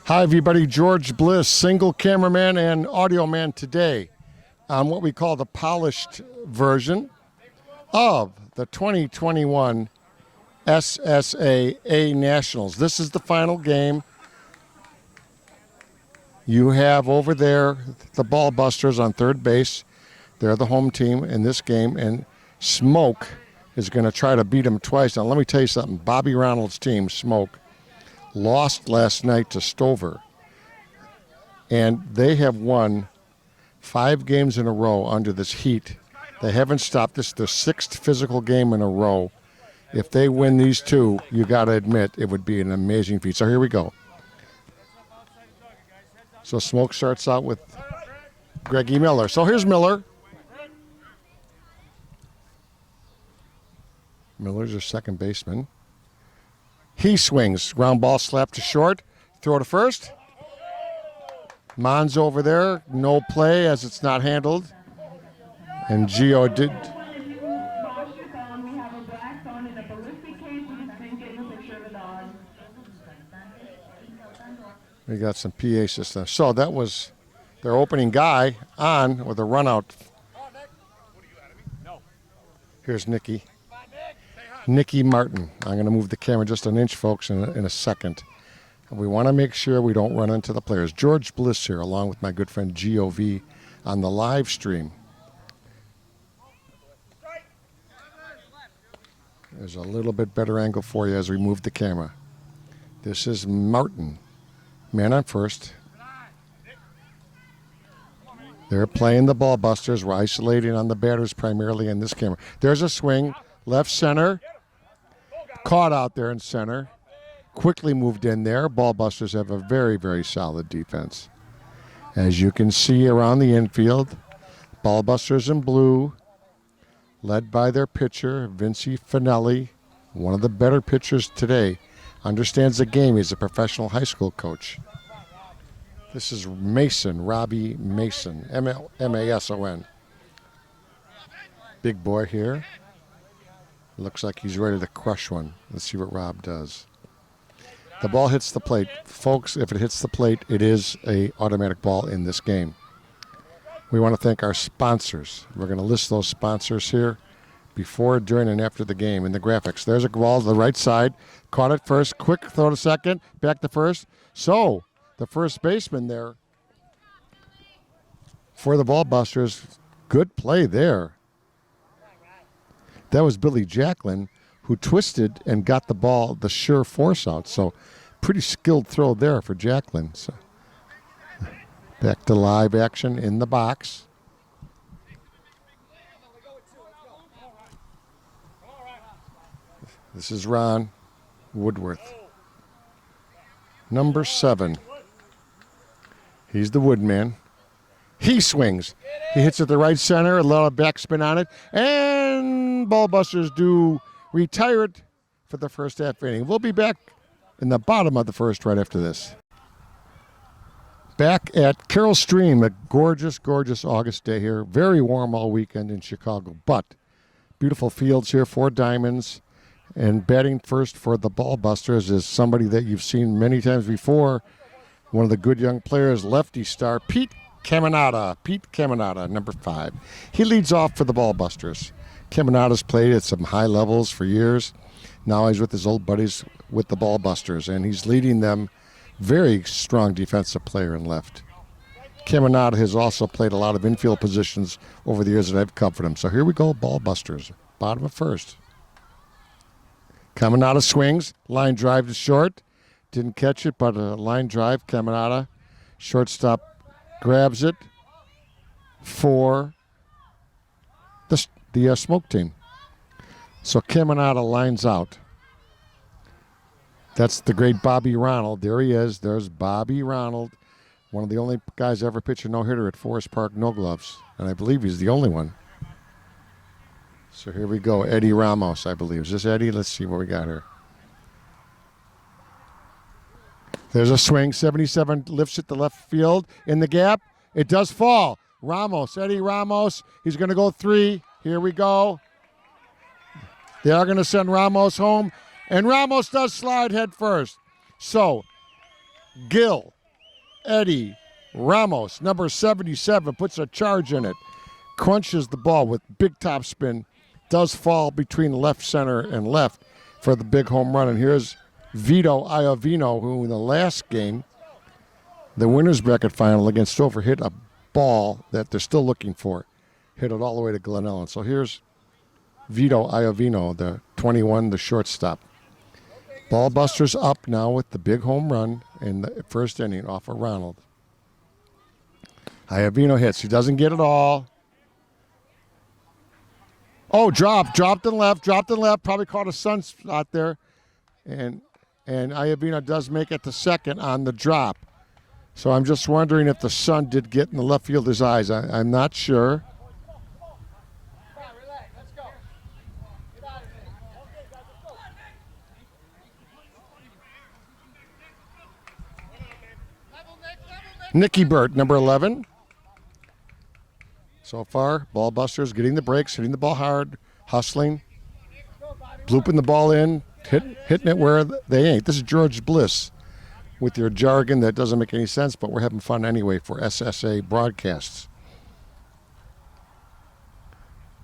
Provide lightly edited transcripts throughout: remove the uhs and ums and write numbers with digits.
Hi, everybody. George Bliss, single cameraman and audio man today on what we call the polished version of the 2021 SSA A Nationals. This is the final game. You have over there the Ball Busters on third base. They're the home team in this game, and Smoke is going to try to beat them twice. Now, let me tell you something. Bobby Ronald's team, Smoke, lost last night to Stover, and they have won 5 games in a row under this heat. They haven't stopped. This is their 6th physical game in a row. If they win these 2, you got to admit it would be an amazing feat. So here we go. So Smoke starts out with Greggy Miller. So here's Miller. Miller's your second baseman. He swings. Ground ball slap to short. Throw to first. Mon's over there. No play as it's not handled. And Gio did. We got some PA system. So that was their opening guy on with a run out. Here's Nicky. Nicky Martin. I'm going to move the camera just an inch, folks, in a second. And we want to make sure we don't run into the players. George Bliss here, along with my good friend GOV on the live stream. There's a little bit better angle for you as we move the camera. This is Martin. Man on first. They're playing the Ball Busters. We're isolating on the batters primarily in this camera. There's a swing. Left center. Caught out there in center. Quickly moved in there. Ball Busters have a very, very solid defense. As you can see around the infield, Ball Busters in blue, led by their pitcher, Vincie Finelli, one of the better pitchers today. Understands the game. He's a professional high school coach. This is Mason, Robbie Mason, M-A-S-O-N. Big boy here. Looks like he's ready to crush one. Let's see what Rob does. The ball hits the plate. Folks, if it hits the plate, it is an automatic ball in this game. We want to thank our sponsors. We're going to list those sponsors here before, during, and after the game in the graphics. There's a ball to the right side. Caught it first. Quick throw to second. Back to first. So the first baseman there for the Ball Busters. Good play there. That was Billy Jacklin, who twisted and got the ball, the sure force out. So pretty skilled throw there for Jacklin. So back to live action in the box. This is Ron Woodworth. Number 7. He's the Woodman. He swings. He hits it the right center, a lot of backspin on it, and Ball Busters do retire it for the first half inning. We'll be back in the bottom of the first right after this. Back at Carroll Stream, a gorgeous, gorgeous August day here. Very warm all weekend in Chicago, but beautiful fields here, 4 diamonds. And batting first for the Ball Busters is somebody that you've seen many times before. One of the good young players, lefty star, Pete Caminata, number 5. He leads off for the Ball Busters. Caminata's played at some high levels for years. Now he's with his old buddies with the Ball Busters, and he's leading them. Very strong defensive player in left. Caminata has also played a lot of infield positions over the years that I've covered him. So here we go, Ball Busters. Bottom of first. Caminata swings. Line drive to short. Didn't catch it, but a line drive. Caminata, shortstop, grabs it for the Smoke team. So Caminata lines out. That's the great Bobby Ronald. There he is. There's Bobby Ronald, one of the only guys ever pitch a no-hitter at Forest Park, no gloves. And I believe he's the only one. So here we go. Eddie Ramos, I believe. Is this Eddie? Let's see what we got here. There's a swing. 77 lifts it to left field. In the gap. It does fall. Ramos, Eddie Ramos. He's going to go 3. Here we go. They are going to send Ramos home. And Ramos does slide head first. So, Gil Eddie Ramos, number 77, puts a charge in it. Crunches the ball with big top spin. Does fall between left center and left for the big home run. And here's Vito Iovino, who in the last game, the winner's bracket final against Stover, hit a ball that they're still looking for. Hit it all the way to Glen Ellen. So here's Vito Iovino, the 21, the shortstop. Ballbusters up now with the big home run in the first inning off of Ronald. Iovino hits. He doesn't get it all. Oh, dropped and left. Probably caught a sunspot there. And Iovino does make it to second on the drop. So I'm just wondering if the sun did get in the left fielder's eyes. I'm not sure. Nicky Burt, number 11. So far, ball busters getting the breaks, hitting the ball hard, hustling, blooping the ball in, hitting it where they ain't. This is George Bliss with your jargon that doesn't make any sense, but we're having fun anyway for SSA broadcasts.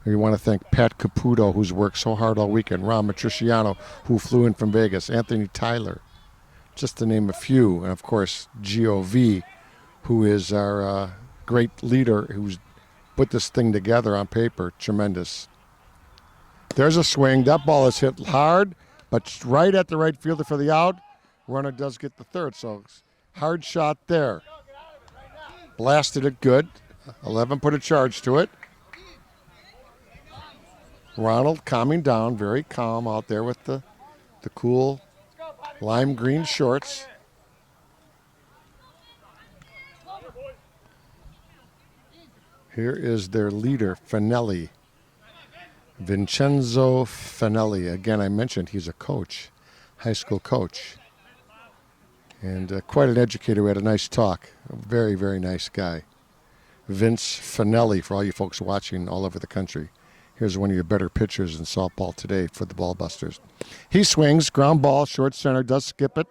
We want to thank Pat Caputo, who's worked so hard all weekend, Ron Matriciano, who flew in from Vegas, Anthony Tyler, just to name a few, and of course, GOV, who is our great leader who's put this thing together on paper. Tremendous. There's a swing. That ball is hit hard, but right at the right fielder for the out. Runner does get the third, so hard shot there. Blasted it good. 11 put a charge to it. Ronald calming down, very calm out there with the cool lime green shorts. Here is their leader, Fanelli. Vincenzo Fanelli. Again, I mentioned he's a coach, high school coach. And quite an educator. We had a nice talk. A very, very nice guy. Vince Fanelli, for all you folks watching all over the country. Here's one of your better pitchers in softball today for the Ballbusters. He swings, ground ball, short center, does skip it,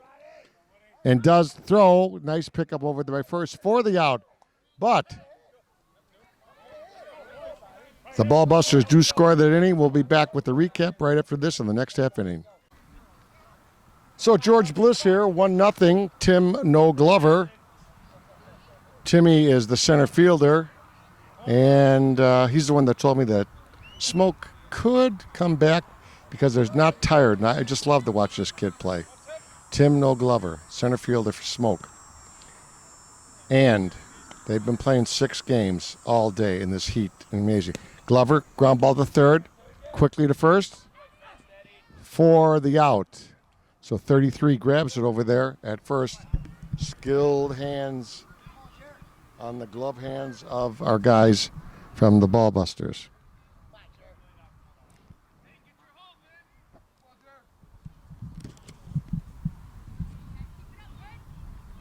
and does throw. Nice pickup over the right first for the out. But the Ballbusters do score that inning. We'll be back with the recap right after this in the next half inning. So George Bliss here, 1-0. Tim No Glover. Timmy is the center fielder, and he's the one that told me that Smoke could come back because they're not tired. And I just love to watch this kid play. Tim No Glover, center fielder for Smoke. And they've been playing 6 games all day in this heat. Amazing. Glover, ground ball to third, quickly to first for the out. So 33 grabs it over there at first. Skilled hands on the glove hands of our guys from the Ballbusters.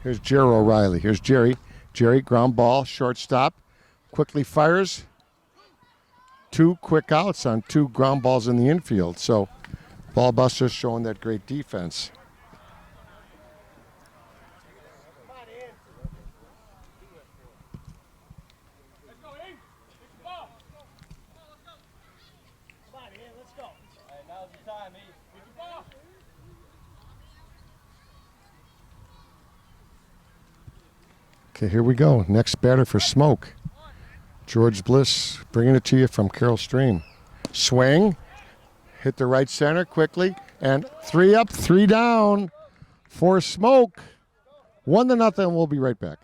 Here's Jerry O'Reilly. Here's Jerry. Jerry, ground ball, shortstop. Quickly fires. 2 quick outs on 2 ground balls in the infield. So Ballbusters showing that great defense. Okay, here we go. Next batter for Smoke. George Bliss bringing it to you from Carroll Stream. Swing. Hit the right center quickly. And 3 up, 3 down for Smoke. 1-0. We'll be right back.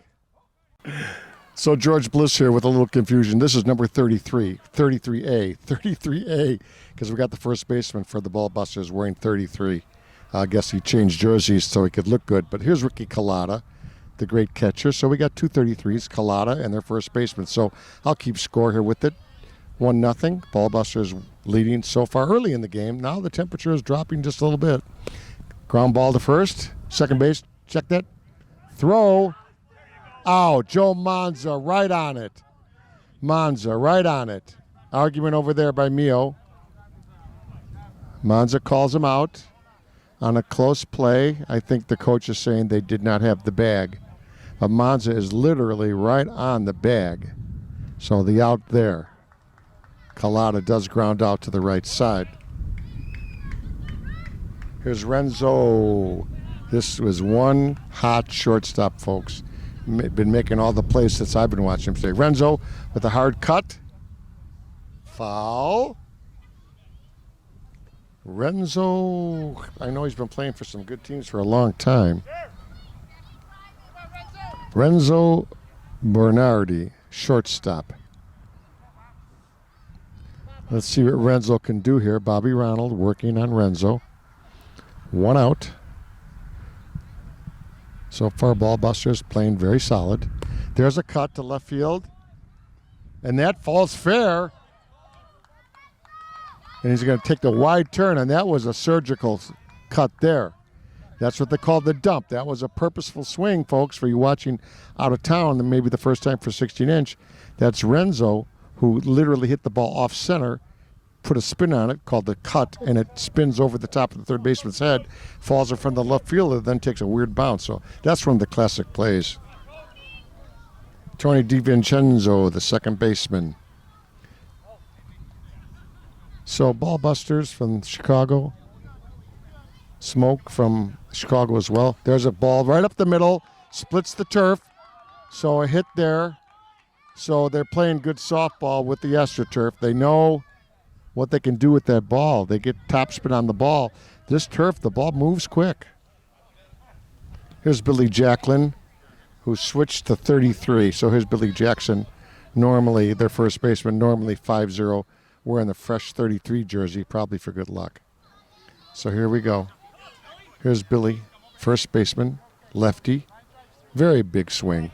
So George Bliss here with a little confusion. This is number 33, 33A, because we got the first baseman for the Ballbusters wearing 33. I guess he changed jerseys so he could look good. But here's Ricky Collada, the great catcher. So we got 2 33s, Collada and their first baseman. So I'll keep score here with it. 1-0. Ballbusters leading so far early in the game. Now the temperature is dropping just a little bit. Ground ball to first. Second base. Check that. Throw. Ow. Joe Monza right on it. Monza right on it. Argument over there by Mio. Monza calls him out on a close play. I think the coach is saying they did not have the bag. But Monza is literally right on the bag. So the out there. Collada does ground out to the right side. Here's Renzo. This was one hot shortstop, folks. Been making all the plays since I've been watching him today. Renzo with a hard cut. Foul. Renzo, I know he's been playing for some good teams for a long time. Renzo Bernardi, shortstop. Let's see what Renzo can do here. Bobby Ronald working on Renzo. One out. So far, Ballbusters playing very solid. There's a cut to left field. And that falls fair. And he's going to take the wide turn, and that was a surgical cut there. That's what they call the dump. That was a purposeful swing, folks, for you watching out of town, and maybe the first time for 16-inch. That's Renzo, who literally hit the ball off center, put a spin on it called the cut, and it spins over the top of the third baseman's head, falls in front of the left fielder, then takes a weird bounce. So that's one of the classic plays. Tony DiVincenzo, the second baseman. So Ballbusters from Chicago. Smoke from Chicago as well. There's a ball right up the middle, splits the turf. So a hit there. So they're playing good softball with the AstroTurf. They know what they can do with that ball. They get topspin on the ball. This turf, the ball moves quick. Here's Billy Jacklin, who switched to 33. So here's Billy Jackson, normally their first baseman, normally 5-0, wearing the fresh 33 jersey, probably for good luck. So here we go. Here's Billy, first baseman, lefty, very big swing.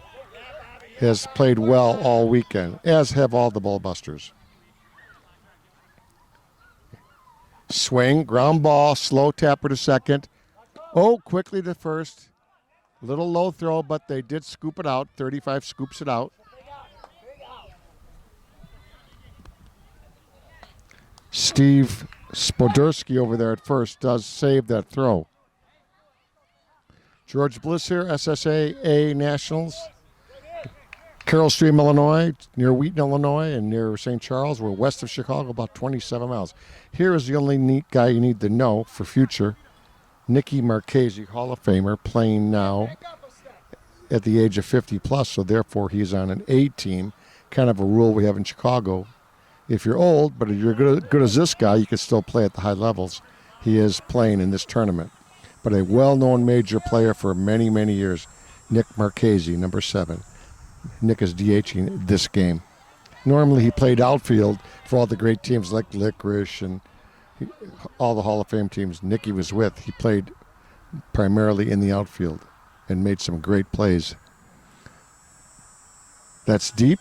Has played well all weekend, as have all the Ballbusters. Swing, ground ball, slow tapper to second. Oh, quickly to first. Little low throw, but they did scoop it out. 35 scoops it out. Steve Spoderski over there at first does save that throw. George Bliss here, SSA A Nationals. Carroll Stream, Illinois, near Wheaton, Illinois, and near St. Charles. We're west of Chicago, about 27 miles. Here is the only neat guy you need to know for future. Nicky Marchese, Hall of Famer, playing now at the age of 50 plus, so therefore he's on an A team, kind of a rule we have in Chicago. If you're old, but if you're good as this guy, you can still play at the high levels. He is playing in this tournament. But a well-known major player for many, many years, Nick Marchese, number 7. Nick is DHing this game. Normally he played outfield for all the great teams like Licorice and all the Hall of Fame teams Nicky was with. He played primarily in the outfield and made some great plays. That's deep.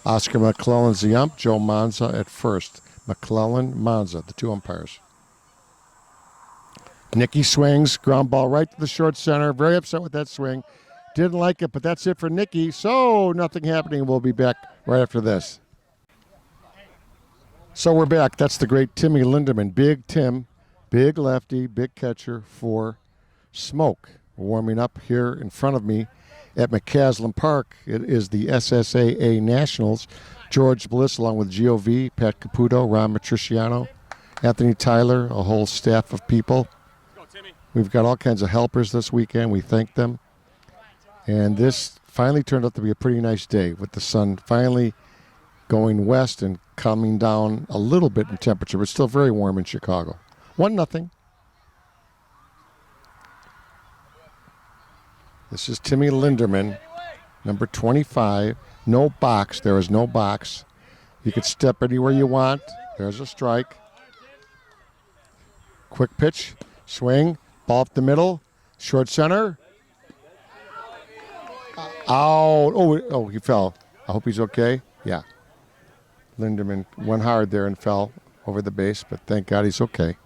Oscar McClellan's the ump. Joe Manza at first. McClellan, Manza, the two umpires. Nicky swings, ground ball right to the short center. Very upset with that swing. Didn't like it, but that's it for Nicky. So nothing happening. We'll be back right after this. So we're back. That's the great Timmy Lindemann. Big Tim, big lefty, big catcher for Smoke. Warming up here in front of me at McCaslin Park. It is the SSA Nationals. George Bliss along with Gio, Pat Caputo, Ron Matriciano, Anthony Tyler, a whole staff of people. We've got all kinds of helpers this weekend. We thank them. And this finally turned out to be a pretty nice day with the sun finally going west and coming down a little bit in temperature, but still very warm in Chicago. 1-0. This is Timmy Linderman, number 25. No box. There is no box. You could step anywhere you want. There's a strike. Quick pitch. Swing. Ball up the middle. Short center. Out. Oh, he fell. I hope he's okay. Yeah. Linderman went hard there and fell over the base, but thank God he's okay.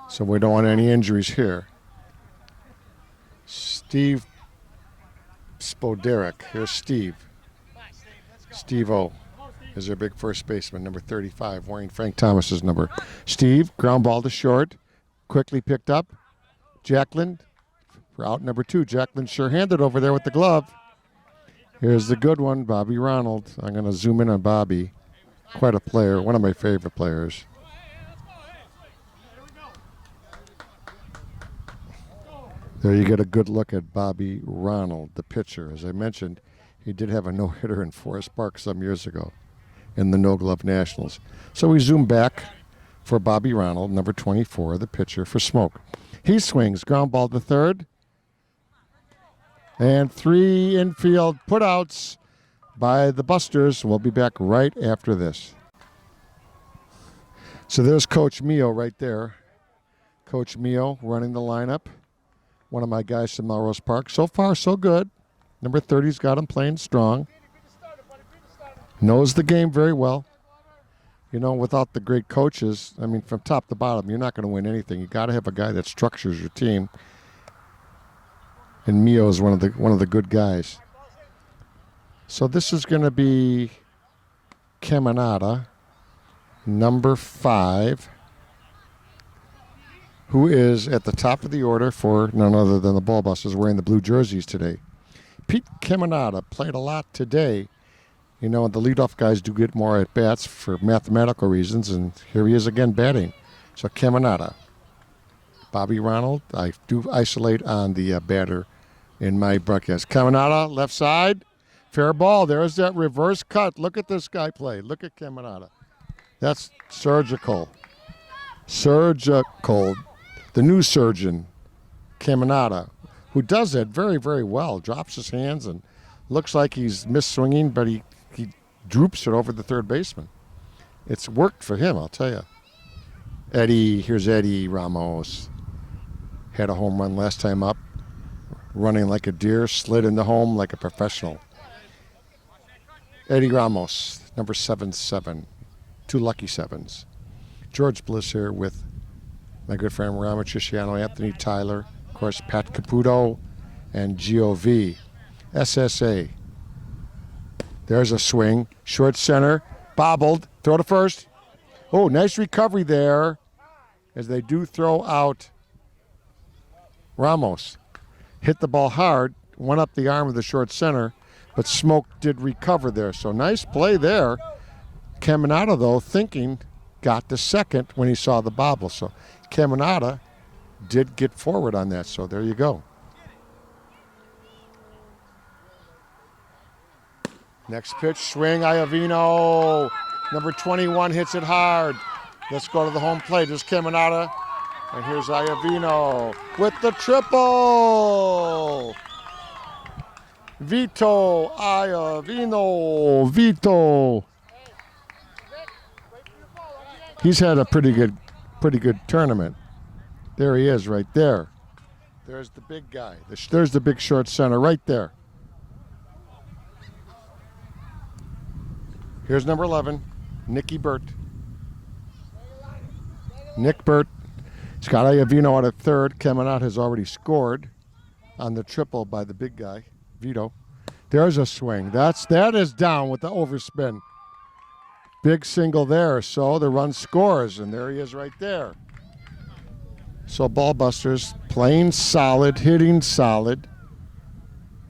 So we don't want any injuries here. Steve Spoderic. Here's Steve. Steve-O is their big first baseman, number 35, wearing Frank Thomas's number. Steve, ground ball to short, quickly picked up. Jacklin for out number 2. Jacqueline sure-handed over there with the glove. Here's the good one, Bobby Ronald. I'm going to zoom in on Bobby. Quite a player, one of my favorite players. There you get a good look at Bobby Ronald, the pitcher. As I mentioned, he did have a no-hitter in Forest Park some years ago in the No Glove Nationals. So we zoom back for Bobby Ronald, number 24, the pitcher for Smoke. He swings, ground ball to third. And 3 infield putouts by the Busters. We'll be back right after this. So there's Coach Mio right there. Coach Mio running the lineup. One of my guys from Melrose Park. So far, so good. Number 30's got him playing strong. Knows the game very well. You know, without the great coaches, I mean, from top to bottom, you're not going to win anything. You got to have a guy that structures your team. And Mio is one of the good guys. So this is going to be Caminada, number 5, who is at the top of the order for none other than the Ballbusters, wearing the blue jerseys today. Pete Caminada played a lot today. You know, the leadoff guys do get more at bats for mathematical reasons, and here he is again batting. So Caminada. Bobby Ronald, I do isolate on the batter in my broadcast. Caminada, left side, fair ball. There's that reverse cut. Look at this guy play. Look at Caminada. That's surgical. Surgical. The new surgeon, Caminada, who does that very, very well. Drops his hands and looks like he's misswinging, but he droops it over the third baseman. It's worked for him, I'll tell you. Here's Eddie Ramos. Had a home run last time up. Running like a deer, slid in the home like a professional. Eddie Ramos, number 7-7. 2 lucky 7s. George Bliss here with my good friend Rama Triciano, Anthony Tyler, of course Pat Caputo, and GOV. SSA. There's a swing. Short center. Bobbled. Throw to first. Oh, nice recovery there as they do throw out Ramos. Hit the ball hard, went up the arm of the short center, but Smoke did recover there. So nice play there. Caminada, though, thinking, got to second when he saw the bobble. So Caminada did get forward on that. So there you go. Next pitch, swing, Iovino. Number 21 hits it hard. Let's go to the home plate. There's Caminada. And here's Iovino with the triple. Vito, Iovino, Vito. He's had a pretty good tournament. There he is right there. There's the big guy. There's the big short center right there. Here's number 11, Nicky Burt. Nick Burt. Scott Iovino out at third. Caminada has already scored on the triple by the big guy, Vito. There's a swing. That is down with the overspin. Big single there. So the run scores, and there he is right there. So Ballbusters playing solid, hitting solid,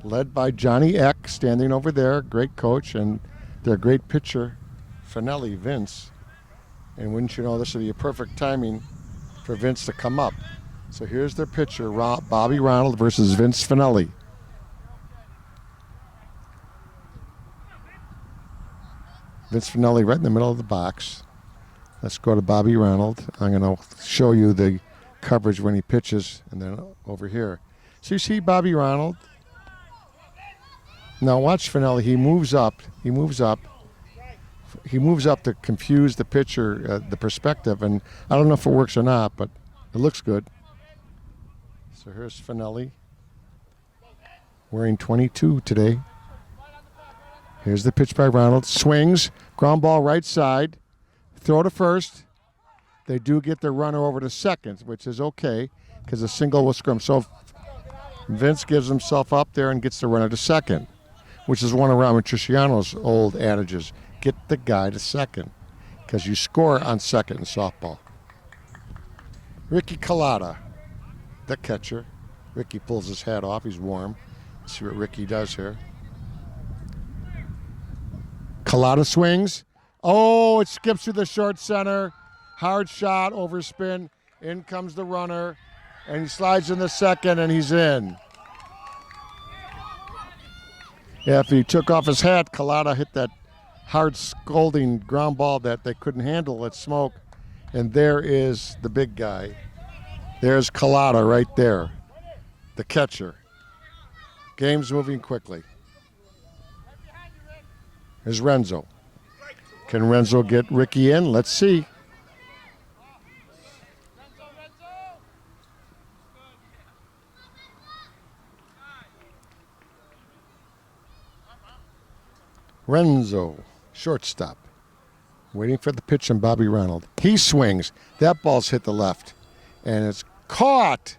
led by Johnny Eck standing over there, great coach, and their great pitcher, Finelli, Vince. And wouldn't you know, this would be a perfect timing for Vince to come up. So here's their pitcher, Bobby Ronald versus Vince Finelli. Vince Finelli right in the middle of the box. Let's go to Bobby Ronald. I'm going to show you the coverage when he pitches, and then over here. So you see Bobby Ronald. Now watch Finelli. He moves up. He moves up to confuse the pitcher, the perspective, and I don't know if it works or not, but it looks good. So here's Finelli, wearing 22 today. Here's the pitch by Ronald. Swings, ground ball right side, throw to first. They do get the runner over to second, which is okay because a single will scrum. So Vince gives himself up there and gets the runner to second, which is one of Rama Triciano's old adages. Get the guy to second because you score on second in softball. Ricky Collada, the catcher. Ricky pulls his hat off. He's warm. Let's see what Ricky does here. Collada swings. Oh, it skips through the short center. Hard shot, overspin. In comes the runner. And he slides in the second, and he's in. Yeah, if he took off his hat, Collada hit that hard scolding ground ball that they couldn't handle at Smoke. And there is the big guy. There's Collada right there, the catcher. Game's moving quickly. Here's Renzo. Can Renzo get Ricky in? Let's see. Renzo, shortstop. Waiting for the pitch from Bobby Ronald. He swings. That ball's hit the left. And it's caught.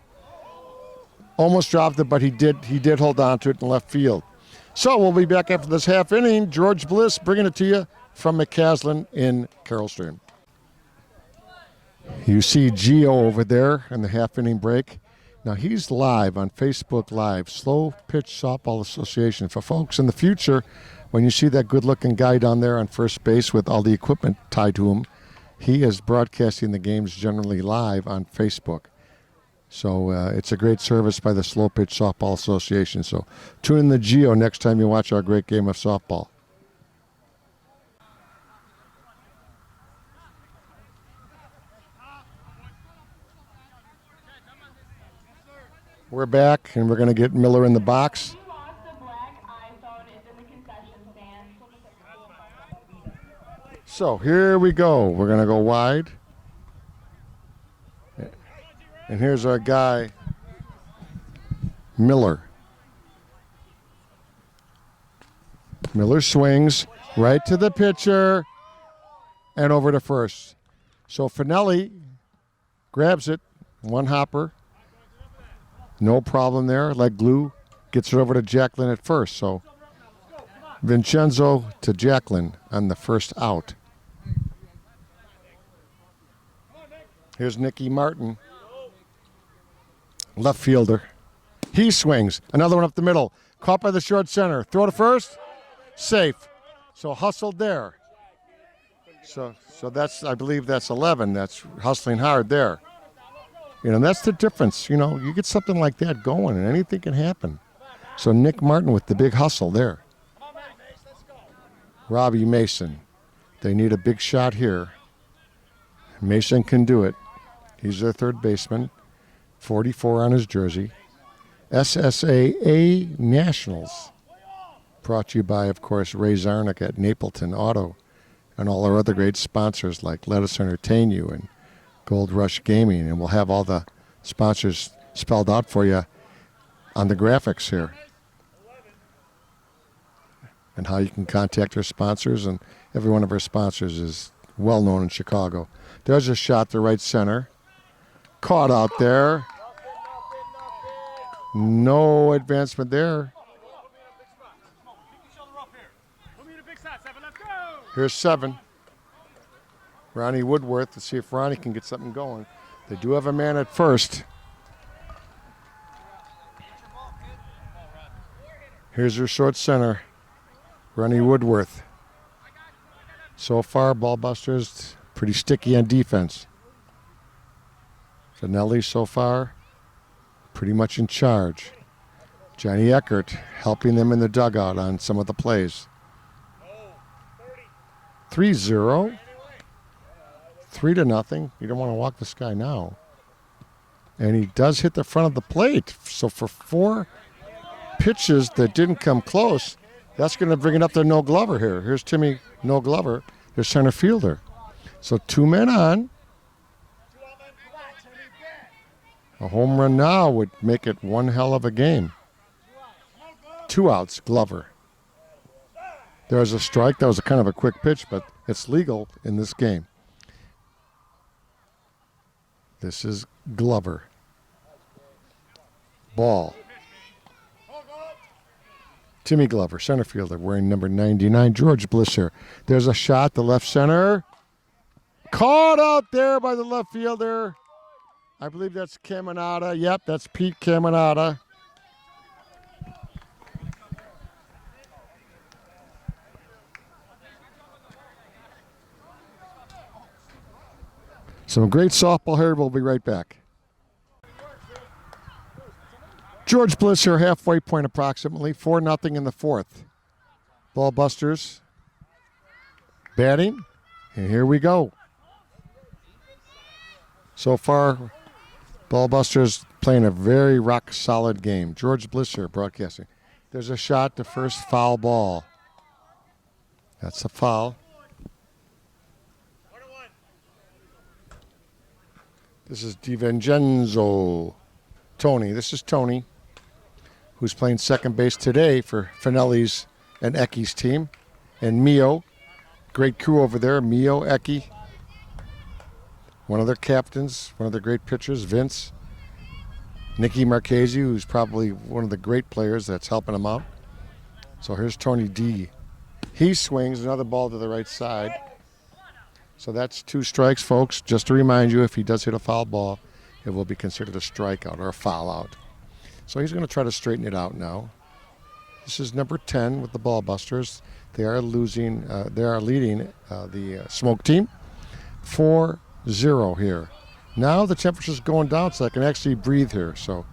Almost dropped it, but he did hold on to it in left field. So we'll be back after this half inning. George Bliss bringing it to you from McCaslin in Carroll Stream. You see Gio over there in the half inning break. Now he's live on Facebook Live, Slow Pitch Softball Association. For folks in the future, when you see that good-looking guy down there on first base with all the equipment tied to him, he is broadcasting the games generally live on Facebook. So it's a great service by the Slow Pitch Softball Association. So tune in to Geo next time you watch our great game of softball. We're back, and we're going to get Miller in the box. So here we go. We're going to go wide. And here's our guy, Miller. Miller swings right to the pitcher and over to first. So Finelli grabs it, one hopper. No problem there, like glue. Gets it over to Jacklin at first. So Vincenzo to Jacklin on the first out. Here's Nicky Martin, left fielder. He swings. Another one up the middle. Caught by the short center. Throw to first. Safe. So hustled there. So that's, I believe that's 11. That's hustling hard there. You know, that's the difference. You know, you get something like that going and anything can happen. So Nick Martin with the big hustle there. Robbie Mason. They need a big shot here. Mason can do it. He's their third baseman. 44 on his jersey. SSA A Nationals. Brought to you by, of course, Ray Zarnick at Napleton Auto and all our other great sponsors like Let Us Entertain You and Gold Rush Gaming. And we'll have all the sponsors spelled out for you on the graphics here. And how you can contact our sponsors. And every one of our sponsors is well known in Chicago. There's a shot to right center. Caught out there. No advancement there. Here's 7. Ronnie Woodworth. Let's see if Ronnie can get something going. They do have a man at first. Here's your short center, Ronnie Woodworth. So far, Ballbusters pretty sticky on defense. Finelli so far pretty much in charge. Johnny Eckert helping them in the dugout on some of the plays. 3-0. 3-0. You don't want to walk this guy now. And he does hit the front of the plate. So for 4 pitches that didn't come close, that's going to bring it up to No Glover here. Here's Timmy No Glover, their center fielder. So 2 men on. A home run now would make it one hell of a game. 2 outs, Glover. There's a strike. That was a kind of a quick pitch, but it's legal in this game. This is Glover. Ball. Timmy Glover, center fielder, wearing number 99. George Bliss here. There's a shot, the left center. Caught out there by the left fielder. I believe that's Caminata. Yep, that's Pete Caminata. Some great softball here. We'll be right back. George Bliss here, halfway point approximately. 4-0 in the fourth. Ball busters batting. And here we go. So far, ball busters playing a very rock-solid game. George Bliss here broadcasting. There's a shot to first foul ball. That's a foul. This is DiVincenzo. Tony. This is Tony, who's playing second base today for Finelli's and Ecky's team. And Mio, great crew over there. Mio, Ecky, one of their captains, one of their great pitchers, Vince. Nicky Marchese, who's probably one of the great players that's helping him out. So here's Tony D. He swings another ball to the right side. So that's 2 strikes, folks. Just to remind you, if he does hit a foul ball, it will be considered a strikeout or a foul out. So he's going to try to straighten it out now. This is number 10 with the ball busters. They are leading the Smoke team 4-0 here. Now the temperature's going down so I can actually breathe here. So,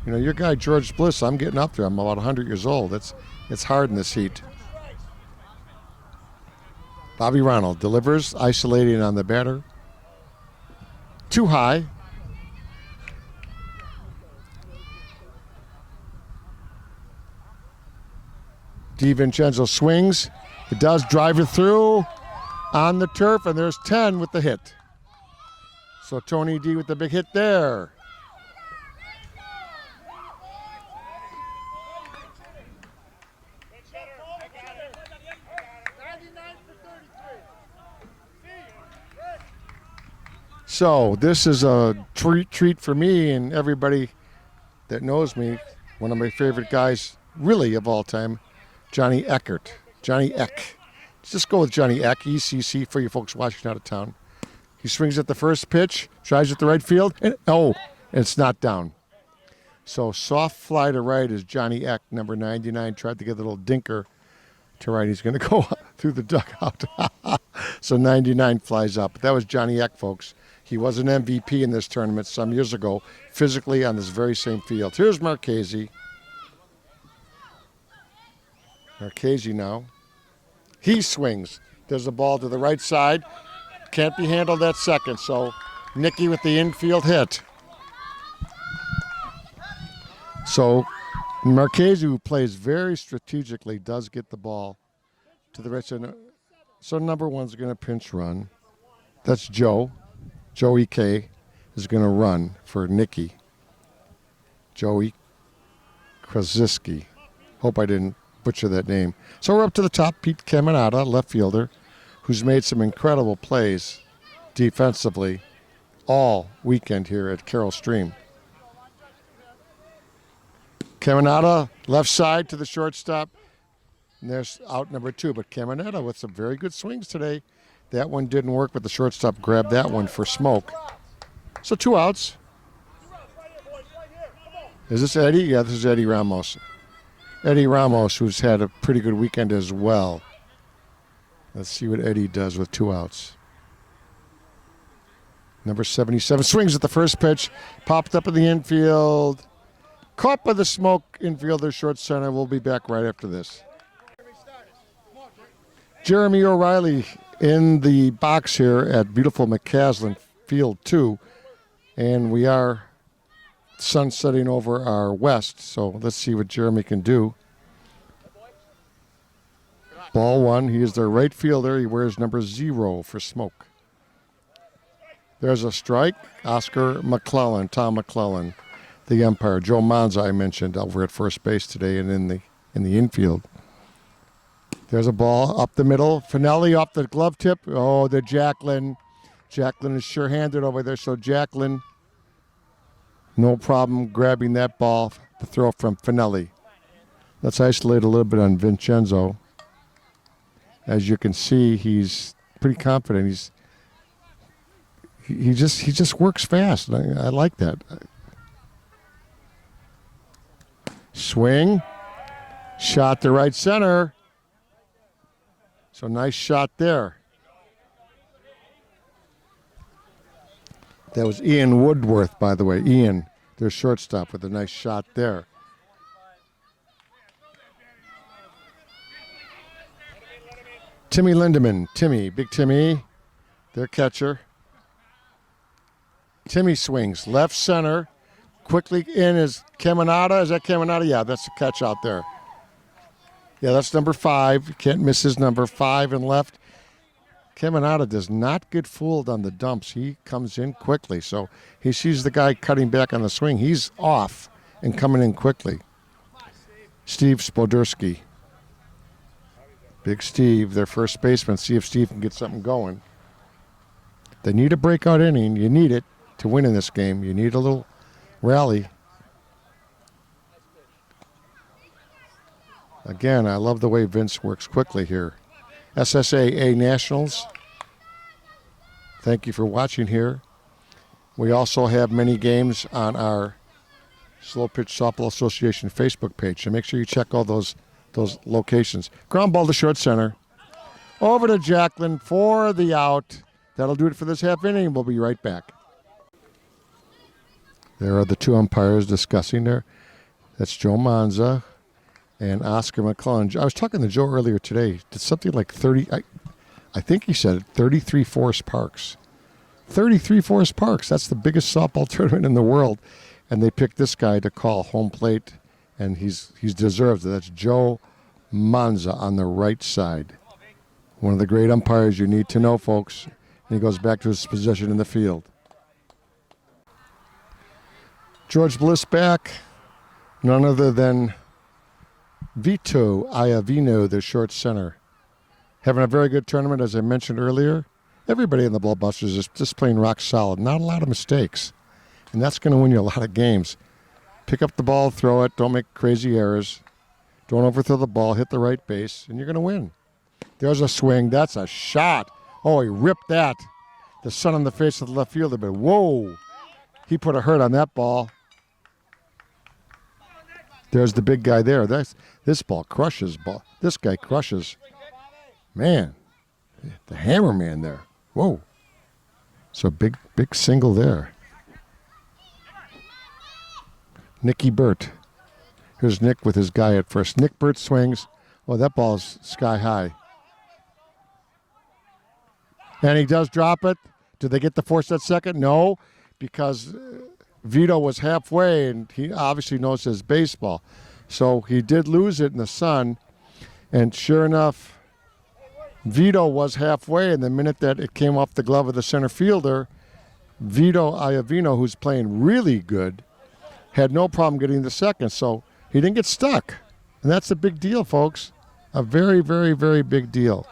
you know, your guy George Bliss, I'm getting up there. I'm about 100 years old. It's hard in this heat. Bobby Ronald delivers, isolating on the batter. Too high. DiVincenzo swings. It does drive it through on the turf, and there's 10 with the hit. So Tony D with the big hit there. So this is a treat for me and everybody that knows me. One of my favorite guys, really of all time, Johnny Eckert. Johnny Eck. Let's just go with Johnny Eck, ECC, for you folks watching out of town. He swings at the first pitch, drives at the right field, and it's not down. So soft fly to right is Johnny Eck, number 99, tried to get a little dinker to right. He's going to go through the dugout. So 99 flies up. But that was Johnny Eck, folks. He was an MVP in this tournament some years ago, physically on this very same field. Here's Marchese. Marchese now. He swings. There's a ball to the right side. Can't be handled at second, so Nicky with the infield hit. So Marchese, who plays very strategically, does get the ball to the right side. So number 1's going to pinch run. That's Joe. Joey K is going to run for Nicky. Joey Krasinski. Hope I didn't butcher that name. So we're up to the top. Pete Caminata, left fielder, who's made some incredible plays defensively all weekend here at Carroll Stream. Caminata, left side to the shortstop. And there's out number 2. But Caminata with some very good swings today. That one didn't work, but the shortstop grabbed that one for Smoke. So 2 outs. Is this Eddie? Yeah, this is Eddie Ramos. Eddie Ramos, who's had a pretty good weekend as well. Let's see what Eddie does with 2 outs. Number 77 swings at the first pitch. Popped up in the infield. Caught by the Smoke infielder, short center. We'll be back right after this. Jeremy O'Reilly in the box here at beautiful McCaslin Field 2. And we are sunsetting over our west, so let's see what Jeremy can do. Ball 1, he is their right fielder. He wears number 0 for Smoke. There's a strike. Oscar McClellan, Tom McClellan, the umpire. Joe Manza, I mentioned, over at first base today and in the infield. There's a ball up the middle. Finelli off the glove tip. Oh, the Jacqueline. Jacqueline is sure-handed over there, so Jacqueline, no problem grabbing that ball, the throw from Finelli. Let's isolate a little bit on Vincenzo. As you can see, he's pretty confident. he just works fast. I like that. Swing, shot to right center. So nice shot there. That was Ian Woodworth, by the way. Ian, their shortstop, with a nice shot there. Timmy Lindemann. Big Timmy, their catcher. Timmy swings, left center. Quickly in is Caminada. Is that Caminada? Yeah, that's the catch out there. Yeah, that's number 5. You can't miss his number 5 and left. Caminada does not get fooled on the dumps. He comes in quickly. So he sees the guy cutting back on the swing. He's off and coming in quickly. Steve Spoderski. Big Steve, their first baseman. See if Steve can get something going. They need a breakout inning. You need it to win in this game. You need a little rally. Again, I love the way Vince works quickly here. SSA A Nationals. Thank you for watching here. We also have many games on our Slow Pitch Softball Association Facebook page, so make sure you check all those locations. Ground ball to short center. Over to Jacqueline for the out. That'll do it for this half inning. We'll be right back. There are the two umpires discussing there. That's Joe Manza and Oscar McClellan. I was talking to Joe earlier today. Did something like 30, I think he said it, 33 Forest Parks. 33 Forest Parks. That's the biggest softball tournament in the world. And they picked this guy to call home plate, and he's deserved it. That's Joe Manza on the right side. One of the great umpires you need to know, folks. And he goes back to his position in the field. George Bliss back. None other than Vito Iavino, the short center. Having a very good tournament, as I mentioned earlier. Everybody in the Ball Busters is just playing rock solid. Not a lot of mistakes. And that's going to win you a lot of games. Pick up the ball, throw it. Don't make crazy errors. Don't overthrow the ball. Hit the right base, and you're going to win. There's a swing. That's a shot. Oh, he ripped that. The sun on the face of the left fielder, but whoa. He put a hurt on that ball. There's the big guy there. This ball crushes. This guy crushes. Man, the hammer man there. Whoa. So big single there. Nicky Burt. Here's Nick with his guy at first. Nick Burt swings. Oh, that ball's sky high. And he does drop it. Did they get the force at second? No, because Vito was halfway, and he obviously knows his baseball. So he did lose it in the sun, and sure enough, Vito was halfway, and the minute that it came off the glove of the center fielder, Vito Iavino, who's playing really good, had no problem getting the second, so he didn't get stuck. And that's a big deal, folks. A very, very, very big deal.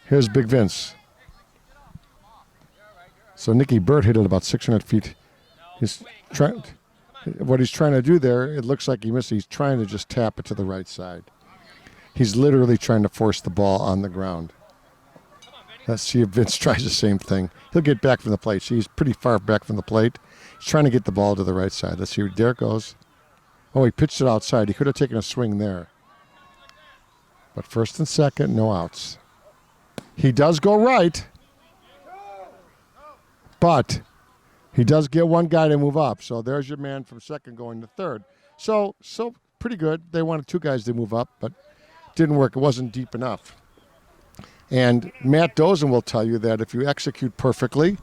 Here's Big Vince. So Nicky Burt hit it about 600 feet. What he's trying to do there, it looks like he missed. He's trying to just tap it to the right side. He's literally trying to force the ball on the ground. Let's see if Vince tries the same thing. He'll get back from the plate. See, he's pretty far back from the plate. He's trying to get the ball to the right side. Let's see. There it goes. Oh, he pitched it outside. He could have taken a swing there. But first and second, no outs. He does go right. But he does get one guy to move up. So there's your man from second going to third. So pretty good. They wanted two guys to move up, but didn't work. It wasn't deep enough. And Matt Dozen will tell you that if you execute perfectly,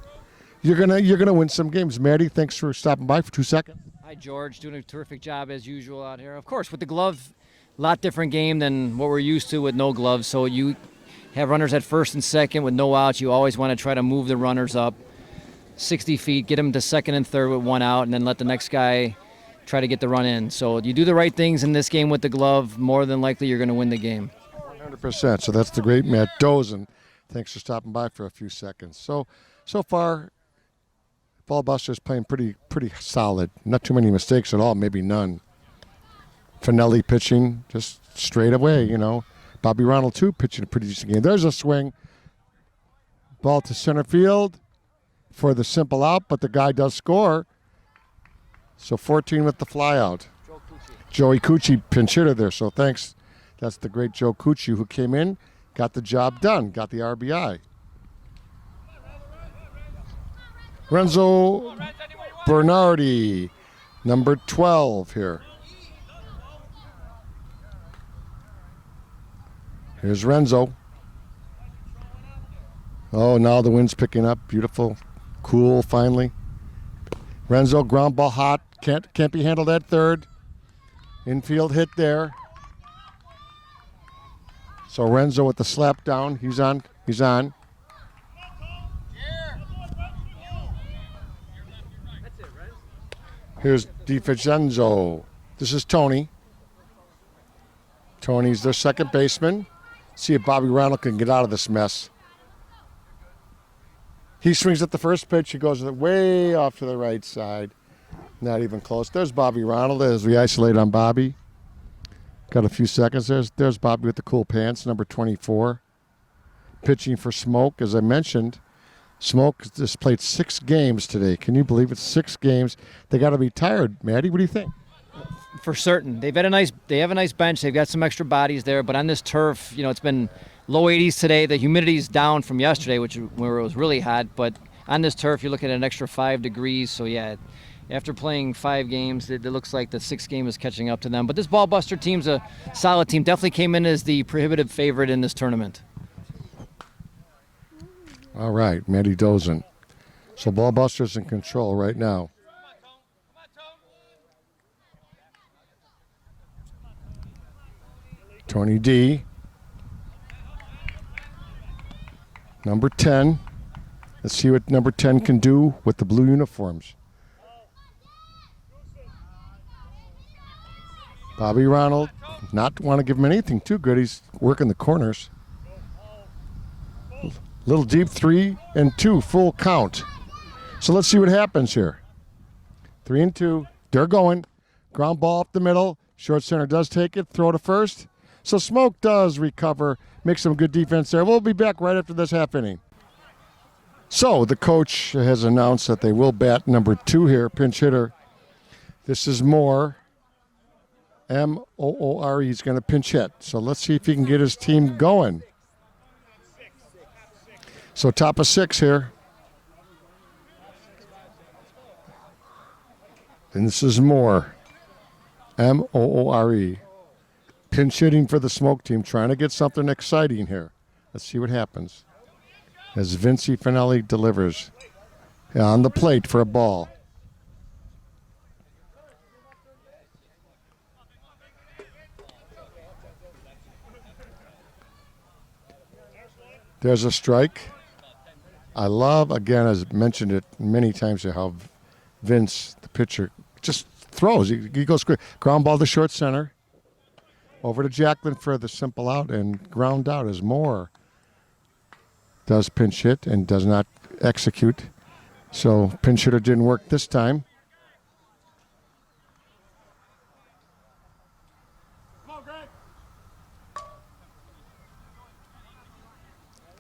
you're gonna win some games. Matty, thanks for stopping by for 2 seconds. Hi, George. Doing a terrific job as usual out here. Of course, with the glove, a lot different game than what we're used to with no gloves. So you have runners at first and second with no outs. You always want to try to move the runners up 60 feet, get them to second and third with one out, and then let the next guy try to get the run in. So you do the right things in this game with the glove, more than likely you're going to win the game. 100%. So that's the great Matt Dozen. Thanks for stopping by for a few seconds. So far, Ball Busters playing pretty solid. Not too many mistakes at all, maybe none. Finelli pitching just straight away, Bobby Ronald, too, pitching a pretty decent game. There's a swing. Ball to center field for the simple out, but the guy does score. So 14 with the fly out. Joey Cucci, pinch hitter there, so thanks. That's the great Joe Cucci who came in, got the job done, got the RBI. Renzo Bernardi, number 12 here. Here's Renzo. Oh, now the wind's picking up. Beautiful, cool, finally. Renzo, ground ball hot. Can't be handled at third. Infield hit there. So Renzo with the slap down. He's on. Here's DiVincenzo. This is Tony. Tony's their second baseman. See if Bobby Ronald can get out of this mess. He swings at the first pitch. He goes way off to the right side. Not even close. There's Bobby Ronald as we isolate on Bobby. Got a few seconds. There's Bobby with the cool pants, number 24. Pitching for Smoke, as I mentioned. Smoke just played 6 games today. Can you believe it? 6 games. They got to be tired. Maddie, what do you think? For certain. They have a nice bench. They've got some extra bodies there, but on this turf, it's been low 80s today. The humidity's down from yesterday, where it was really hot, but on this turf, you're looking at an extra 5 degrees. So yeah, after playing 5 games, it looks like the 6th game is catching up to them. But this Ballbuster team's a solid team. Definitely came in as the prohibitive favorite in this tournament. All right, Maddie Dozen. So Ballbuster's in control right now. Tony D. Number 10. Let's see what number 10 can do with the blue uniforms. Bobby Ronald, not want to give him anything too good. He's working the corners. Little deep 3-2, full count. So let's see what happens here. 3-2, they're going. Ground ball up the middle. Short center does take it, throw to first. So Smoke does recover, make some good defense there. We'll be back right after this half inning. So the coach has announced that they will bat number 2 here, pinch hitter. This is Moore. M-O-O-R-E. He's going to pinch hit. So let's see if he can get his team going. So top of 6 here. And this is Moore. M-O-O-R-E. Pinch hitting for the Smoke team, trying to get something exciting here. Let's see what happens. As Vinci Finelli delivers on the plate for a ball. There's a strike. I love, again, as mentioned it many times here, how Vince, the pitcher, just throws. He goes quick. Ground ball to short center. Over to Jacqueline for the simple out and ground out as Moore does pinch hit and does not execute. So pinch hitter didn't work this time.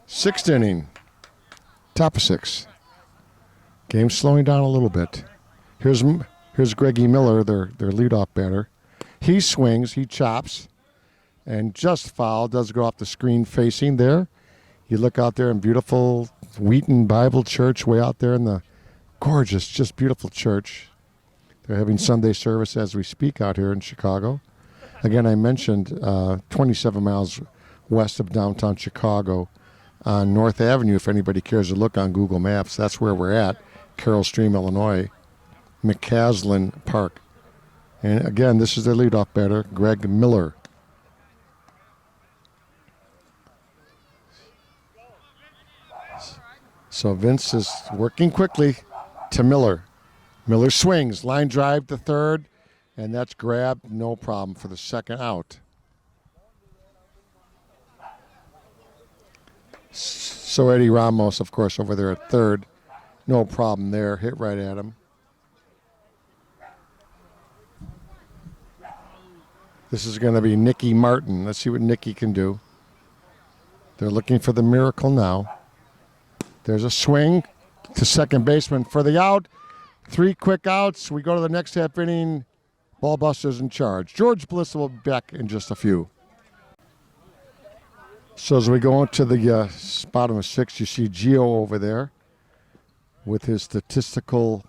Sixth inning, top of 6. Game slowing down a little bit. Here's Greggy Miller, their leadoff batter. He swings, he chops, and just foul. Does go off the screen facing there. You look out there in beautiful Wheaton Bible Church way out there in the gorgeous, just beautiful church. They're having Sunday service as we speak out here in Chicago. Again, I mentioned 27 miles west of downtown Chicago on North Avenue, if anybody cares to look on Google Maps. That's where we're at, Carroll Stream, Illinois, McCaslin Park. And again, this is their leadoff batter, Greg Miller. So Vince is working quickly to Miller. Miller swings, line drive to third, and that's grabbed, no problem for the second out. So Eddie Ramos, of course, over there at third. No problem there. Hit right at him. This is going to be Nicky Martin. Let's see what Nicky can do. They're looking for the miracle now. There's a swing to second baseman for the out. 3 quick outs. We go to the next half inning. Ball busters in charge. George Bliss will be back in just a few. So as we go into the bottom of 6, you see Gio over there with his statistical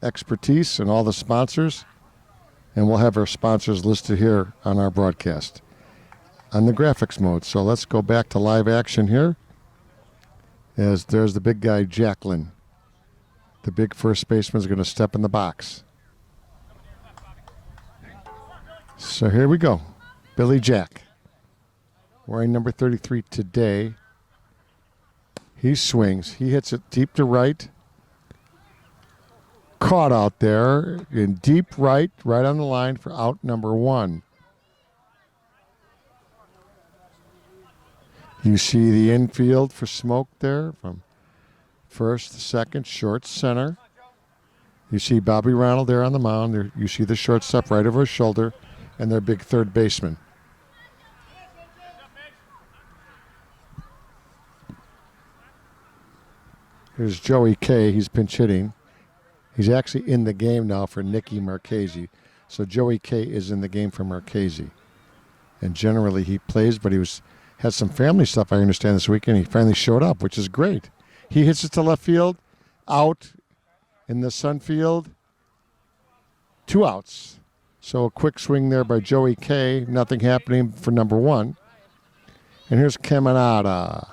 expertise and all the sponsors. And we'll have our sponsors listed here on our broadcast on the graphics mode. So let's go back to live action here. As there's the big guy, Jacklin. The big first baseman is going to step in the box. So here we go. Billy Jack, wearing number 33 today. He swings. He hits it deep to right. Caught out there in deep right on the line for out number 1. You see the infield for Smoke there from first to second, short center. You see Bobby Ronald there on the mound. There, you see the shortstop right over his shoulder and their big third baseman. Here's Joey K. He's pinch hitting. He's actually in the game now for Nicky Marchese. So Joey K. is in the game for Marchese. And generally he plays, but he had some family stuff, I understand, this weekend. He finally showed up, which is great. He hits it to left field, out in the sun field. 2 outs. So a quick swing there by Joey K. Nothing happening for number 1. And here's Caminada.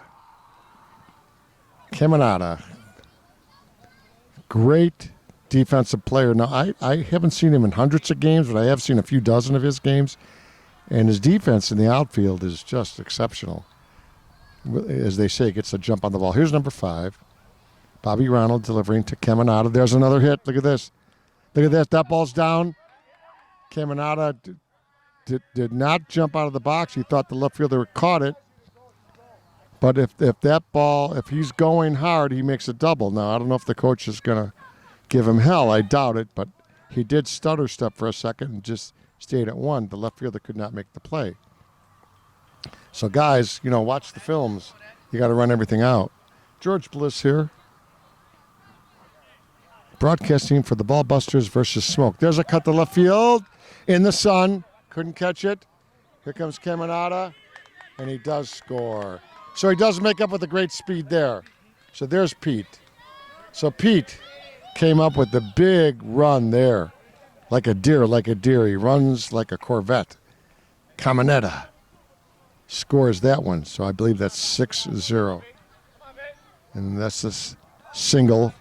Great defensive player. Now, I haven't seen him in hundreds of games, but I have seen a few dozen of his games. And his defense in the outfield is just exceptional. As they say, gets a jump on the ball. Here's number 5. Bobby Ronald delivering to Caminada. There's another hit. Look at this. Look at this. That ball's down. Caminada did not jump out of the box. He thought the left fielder caught it. But if that ball, if he's going hard, he makes a double. Now, I don't know if the coach is going to give him hell. I doubt it. But he did stutter step for a second and just stayed at 1. The left fielder could not make the play. So, guys, watch the films. You got to run everything out. George Bliss here. Broadcasting for the Ball Busters versus Smoke. There's a cut to left field in the sun. Couldn't catch it. Here comes Caminada, and he does score. So he does make up with a great speed there. So there's Pete. So Pete came up with the big run there. Like a deer. He runs like a Corvette. Caminada scores that one. So I believe that's 6-0. And that's this single.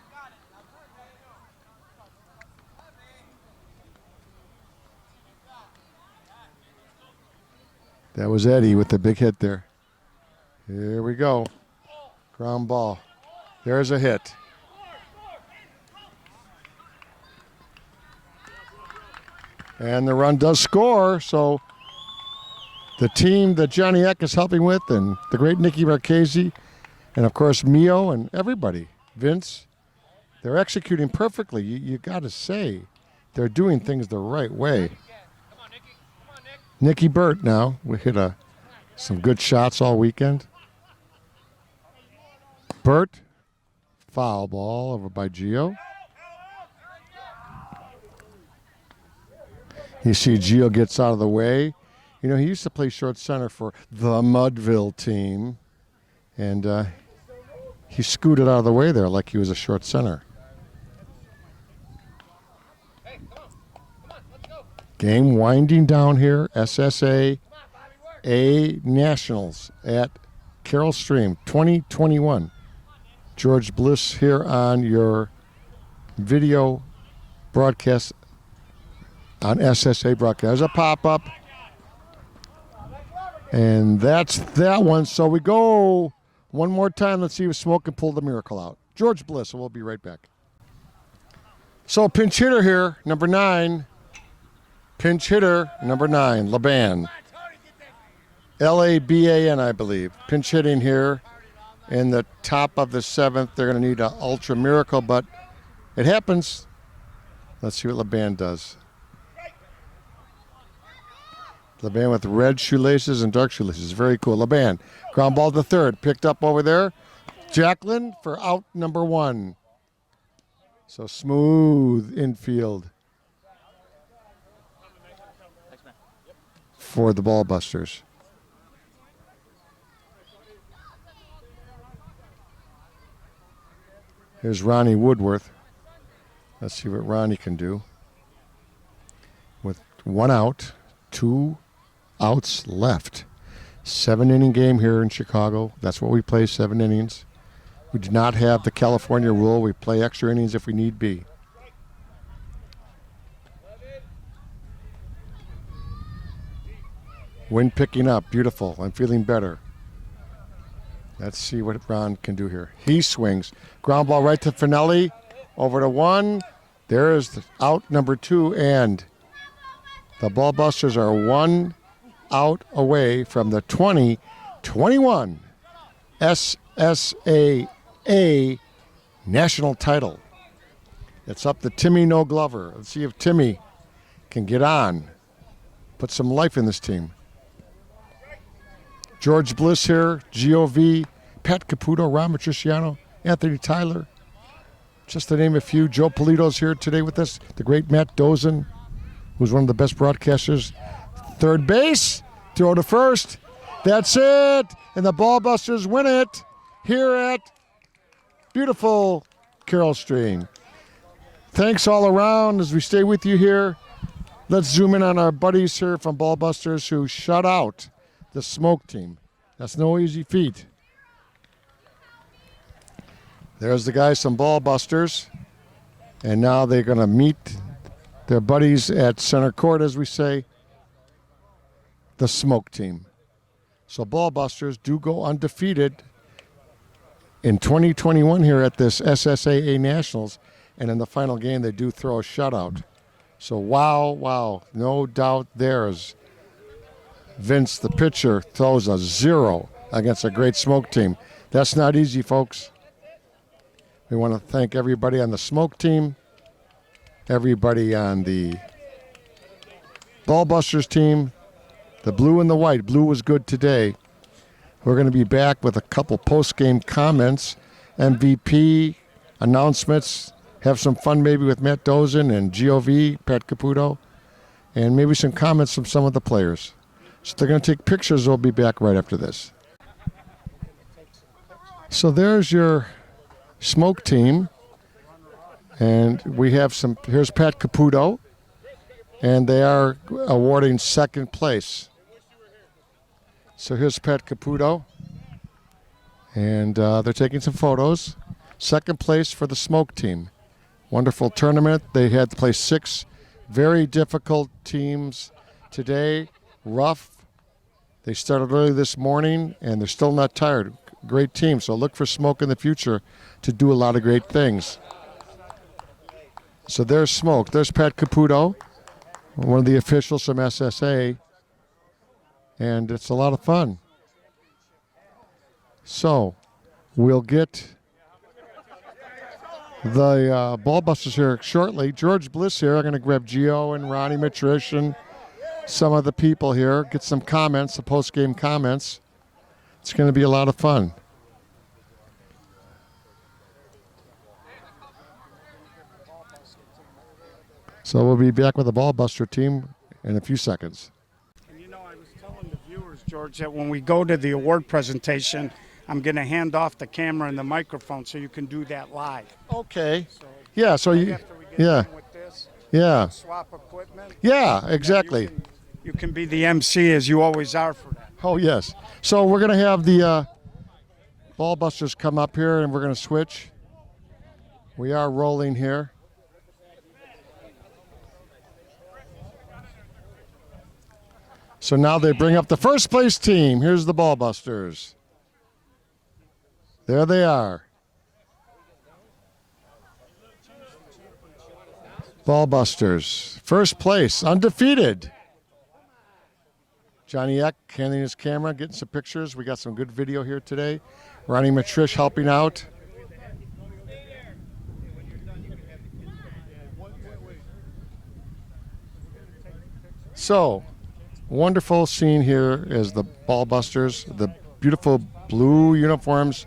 That was Eddie with the big hit there. Here we go. Ground ball. There's a hit. And the run does score, so the team that Johnny Eck is helping with, and the great Nicky Marchese, and of course Mio and everybody, Vince, they're executing perfectly. You got to say, they're doing things the right way. Nicky Burt now. We hit some good shots all weekend. Burt, foul ball over by Gio. You see Gio gets out of the way. He used to play short center for the Mudville team. And he scooted out of the way there like he was a short center. Game winding down here. SSA A Nationals at Carroll Stream 2021. George Bliss here on your video broadcast on SSA broadcast. There's a pop-up. And that's that one. So we go one more time. Let's see if Smoke can pull the miracle out. George Bliss, and we'll be right back. So pinch hitter here, number 9. Pinch hitter, number 9, Laban. Laban, I believe. Pinch hitting here in the top of the 7th. They're going to need an ultra miracle, but it happens. Let's see what Laban does. LeBan with red shoelaces and dark shoelaces. Very cool. LeBan, ground ball to third. Picked up over there. Jacqueline for out number 1. So smooth infield for the Ball Busters. Here's Ronnie Woodworth. Let's see what Ronnie can do. With 1 out, 2 outs left. 7-inning game here in Chicago. That's what we play, 7 innings. We do not have the California rule. We play extra innings if we need be. Wind picking up. Beautiful. I'm feeling better. Let's see what Ron can do here. He swings. Ground ball right to Finelli. Over to 1. There is the out number 2, and the Ball Busters are 1 out away from the 2021 SSA national title. It's up to Timmy No Glover. Let's see if Timmy can get on, put some life in this team. George Bliss here, GOV, Pat Caputo, Ron Matriciano, Anthony Tyler, just to name a few. Joe Polito's here today with us, the great Matt Dozen, who's one of the best broadcasters. Third base, throw to first. That's it, and the Ball Busters win it here at beautiful Carroll Stream. Thanks all around as we stay with you here. Let's zoom in on our buddies here from Ball Busters who shut out the Smoke team. That's no easy feat. There's the guys from Ball Busters, and now they're going to meet their buddies at center court, as we say, the Smoke team. So Ball Busters do go undefeated in 2021 here at this SSAA Nationals, and in the final game they do throw a shutout. So wow, no doubt there's Vince, the pitcher, throws a 0 against a great Smoke team. That's not easy, folks. We want to thank everybody on the Smoke team, everybody on the Ball Busters team, the blue and the white. Blue was good today. We're going to be back with a couple post-game comments, MVP announcements, have some fun maybe with Matt Dozen and GOV, Pat Caputo, and maybe some comments from some of the players. So they're going to take pictures. We'll be back right after this. So there's your Smoke team, and we have some. Here's Pat Caputo, and they are awarding second place. So here's Pat Caputo, and they're taking some photos. Second place for the Smoke team. Wonderful tournament. They had to play 6 very difficult teams today. Rough. They started early this morning, and they're still not tired. Great team. So look for Smoke in the future to do a lot of great things. So there's Smoke. There's Pat Caputo, one of the officials from SSA. And it's a lot of fun. So we'll get the Ball Busters here shortly. George Bliss here. I'm going to grab Gio and Ronnie Mitrish and some of the people here, get some comments, the post-game comments. It's going to be a lot of fun. So we'll be back with the Ball Buster team in a few seconds. And you know, I was telling the viewers, George, that when we go to the award presentation, I'm going to hand off the camera and the microphone so you can do that live. Okay. So Yeah, so you, after we get yeah, done with this, yeah, swap equipment. yeah, exactly. You can be the MC as you always are for that. Oh, yes. So we're going to have the Ball Busters come up here, and we're going to switch. We are rolling here. So now they bring up the first place team. Here's the Ball Busters. There they are. Ball Busters. First place, undefeated. Johnny Eck handing his camera, getting some pictures. We got some good video here today. Ronnie Matrish helping out. So, Wonderful scene here as the ball busters, the beautiful blue uniforms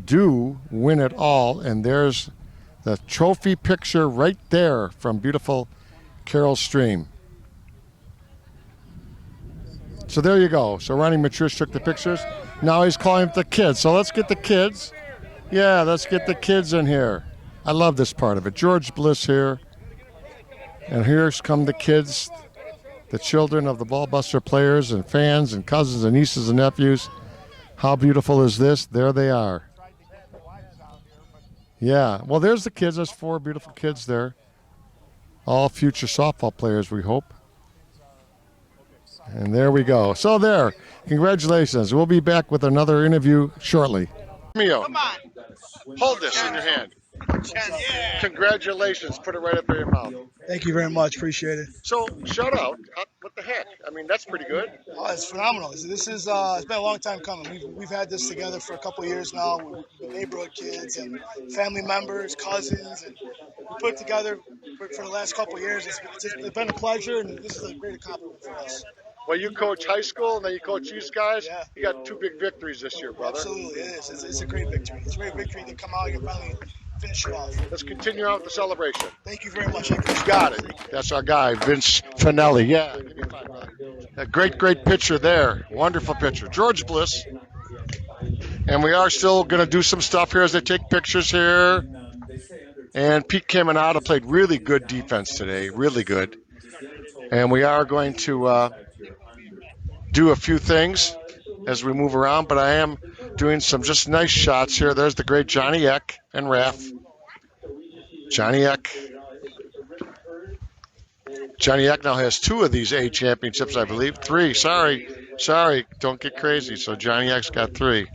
do win it all. And there's the trophy picture right there from beautiful Carroll Stream. So there you go. So Ronnie Matrush took the pictures. Now he's calling the kids. So let's get the kids. Yeah, let's get the kids in here. I love this part of it. George Bliss here. And here's come the kids, the children of the ballbuster players and fans and cousins and nieces and nephews. How beautiful is this? There they are. Yeah, well, there's the kids. There's 4 beautiful kids there. All future softball players, we hope. And there we go. So there, congratulations. We'll be back with another interview shortly. Mio, hold this in your hand. Congratulations. Put it right up in your mouth. Thank you very much. Appreciate it. So, shout out. What the heck? I mean, that's pretty good. Oh, it's phenomenal. This is it's been a long time coming. We've had this together for a couple of years now with the neighborhood kids and family members, cousins, and we put it together for the last couple of years. It's been a pleasure, and this is a great accomplishment for us. Well, you coach high school, and then you coach these guys. Yeah. You got 2 big victories this year, brother. Absolutely, it is. It's a great victory. It's a great victory to come out and finally finish it off. Let's continue on with the celebration. Thank you very much. I appreciate Got it. That's our guy, Vince Finelli. Yeah. Give me 5, brother. A great picture there. Wonderful picture. George Bliss. And we are still going to do some stuff here as they take pictures here. And Pete Caminata played really good defense today. Really good. And we are going to do a few things as we move around, but I am doing some just nice shots here. There's the great Johnny Eck and Raph. Johnny Eck now has 2 of these A championships, I believe. 3. Sorry. Don't get crazy. So Johnny Eck's got 3.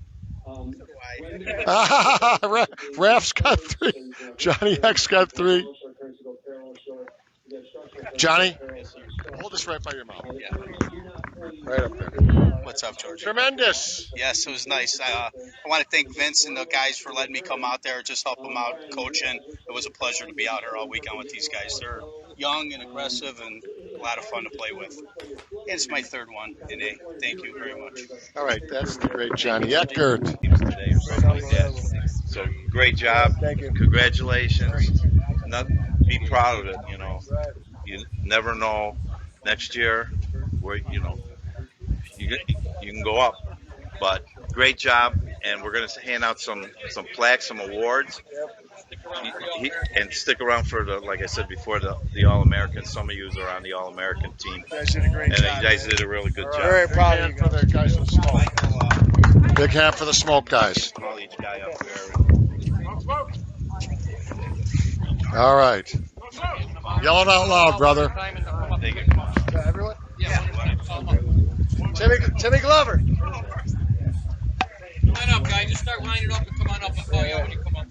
Raph's got 3. Johnny Eck's got 3. Johnny, hold this right by your mouth. Yeah. Right up there. What's up, George? Tremendous. Yes, it was nice. I want to thank Vince and the guys for letting me come out there, just help them out, coaching. It was a pleasure to be out here all weekend with these guys. They're young and aggressive and a lot of fun to play with. And it's my 3rd one in A. Thank you very much. All right, that's the great Johnny Eckert. Today or something like that. So great job. Thank you. Congratulations. Be proud of it. You never know next year where you can go up. But great job, and we're going to hand out some plaques, some awards, and stick around for like I said before, the All-American. Some of you are on the All-American team. You guys did a great job. And you guys did a really good job. Very proud of you For the guys in smoke. Big hand for the smoke guys. Call each guy up there. All right. Yell it out loud, brother. Thank you. Everyone? Timmy Glover. Come on up, guys. Just start lining up and come on up. I'll call you when you come up.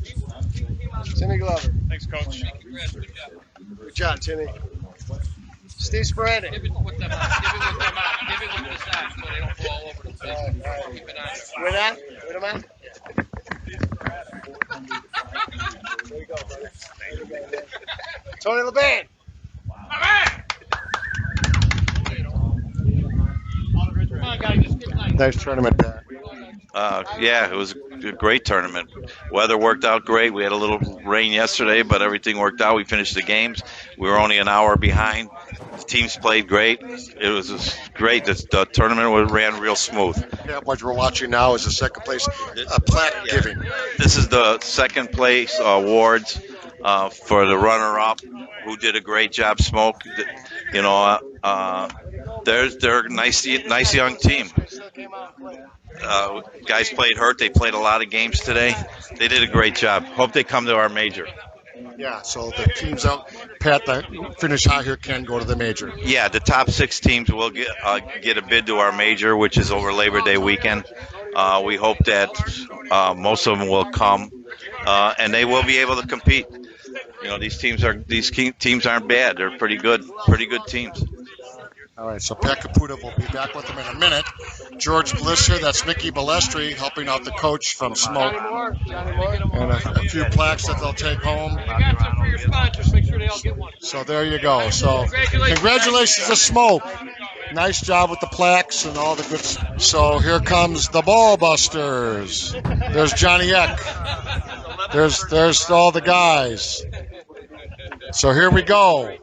Timmy Glover. Thanks, Coach. Congrats. Good job. Good job, Timmy. Steve Sporadic. Give it with them on. Give it with them on. Give it with the socks so they don't fall all over the place. Keep it on. With that? With him on? There you go, brother. Tony LeBan. Come on, guys. Just get nice. Nice tournament there. Yeah, it was a great tournament. Weather worked out great. We had a little rain yesterday, but everything worked out. We finished the games. We were only an hour behind. The teams played great. It was just great. The tournament ran real smooth. Yeah, what we're watching now is the second place plaque giving. This is the second place awards for the runner-up, who did a great job. Smoke, they're a nice young team. Guys played hurt. They played a lot of games today. They did a great job. Hope they come to our major. Yeah, so the teams out, Pat, that finish out here can go to the major. Yeah, the top 6 teams will get a bid to our major, which is over Labor Day weekend. We hope that most of them will come, and they will be able to compete. These teams aren't bad. They're pretty good teams. All right, so Pat Caputa will be back with them in a minute. George Bliss here, that's Mickey Balestri helping out the coach from Smoke. And a few plaques that they'll take home. You got some for your sponsors. Make sure they all get one. So there you go. So congratulations to Smoke. Nice job with the plaques and all the good. So here comes the Ball Busters. There's Johnny Eck. There's all the guys. So here we go.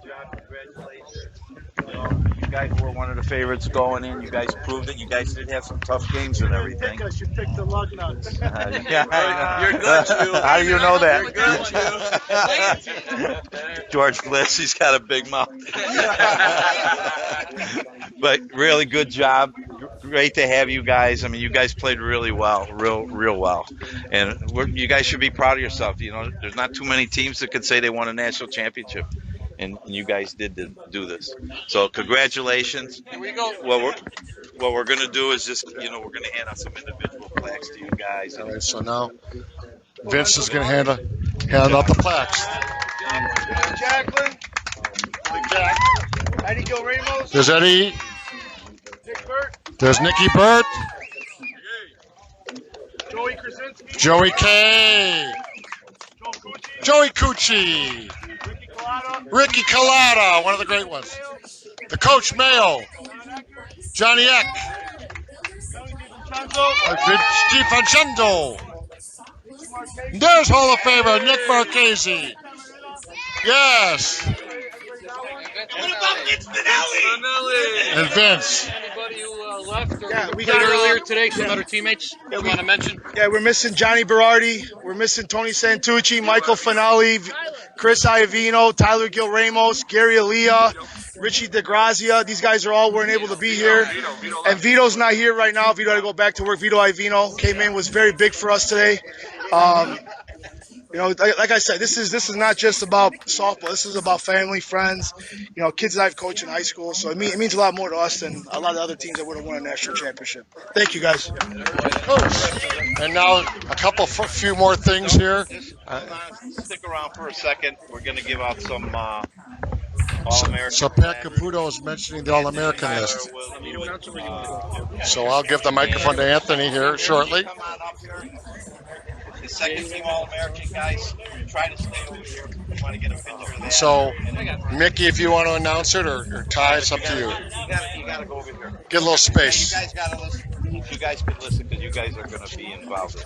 You guys were one of the favorites going in. You guys proved it. You guys did have some tough games and everything. You picked the lug nuts. Yeah, I know. You're good, Drew. How do you know that? You're good, Drew. George Bliss, he's got a big mouth. But really good job. Great to have you guys. I mean, you guys played really well, real well. And you guys should be proud of yourself. You know, there's not too many teams that could say they won a national championship. And you guys did do this. So congratulations. Here we go. What we're going to do is just, we're going to hand out some individual plaques to you guys. All right, so now Vince is going to hand out the plaques. Jacqueline. Eddie Gil Ramos. There's Eddie. Nick Burt. There's Nicky Burt. Joey Krasinski. Joey K. Joey Cucci. Ricky Collada, one of the great ones. The Coach Mayo. Johnny Eck. Steve Vincenzo. There's Hall of Famer Nick Marchese. Yes. What about Vince Finelli? And Vince. Anybody who left or we played got, earlier today? Some other teammates you want to mention? Yeah, we're missing Johnny Berardi. We're missing Tony Santucci, Michael Finelli, Chris Iovino, Tyler Gil Ramos, Gary Aaliyah, Richie DeGrazia. These guys weren't able to be here. And Vito's not here right now. Vito had to go back to work. Vito Iovino came in, was very big for us today. Like I said, this is not just about softball. This is about family, friends, kids that I've coached in high school. So it means a lot more to us than a lot of other teams that would have won a national championship. Thank you, guys. And now a few more things here. Stick around for a second. We're going to give out some All-American. So Pat Caputo is mentioning the All-American list. So I'll give the microphone to Anthony here shortly. Come on up here. The second team All-American guys, try to stay over here. We want to get a picture of that. So, Mickey, if you want to announce it, or Ty, it's up to you. You got to go over here. Get a little space. You guys got to listen. You guys can listen because you guys are going to be involved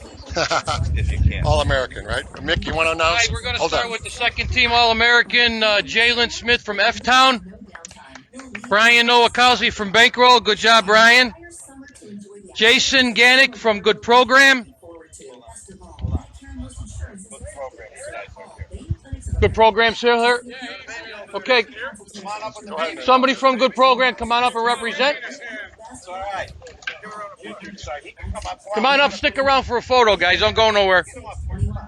if you can. All-American, right? Mick, you want to All announce? right, we're going to start with the second team All-American, Jalen Smith from F-Town. Brian Nowakowski from Bankroll. Good job, Brian. Jason Ganick from Good Program. Good Program, sir. Here. Okay. Somebody from Good Program, come on up and represent. Come on up, stick around for a photo, guys. Don't go nowhere.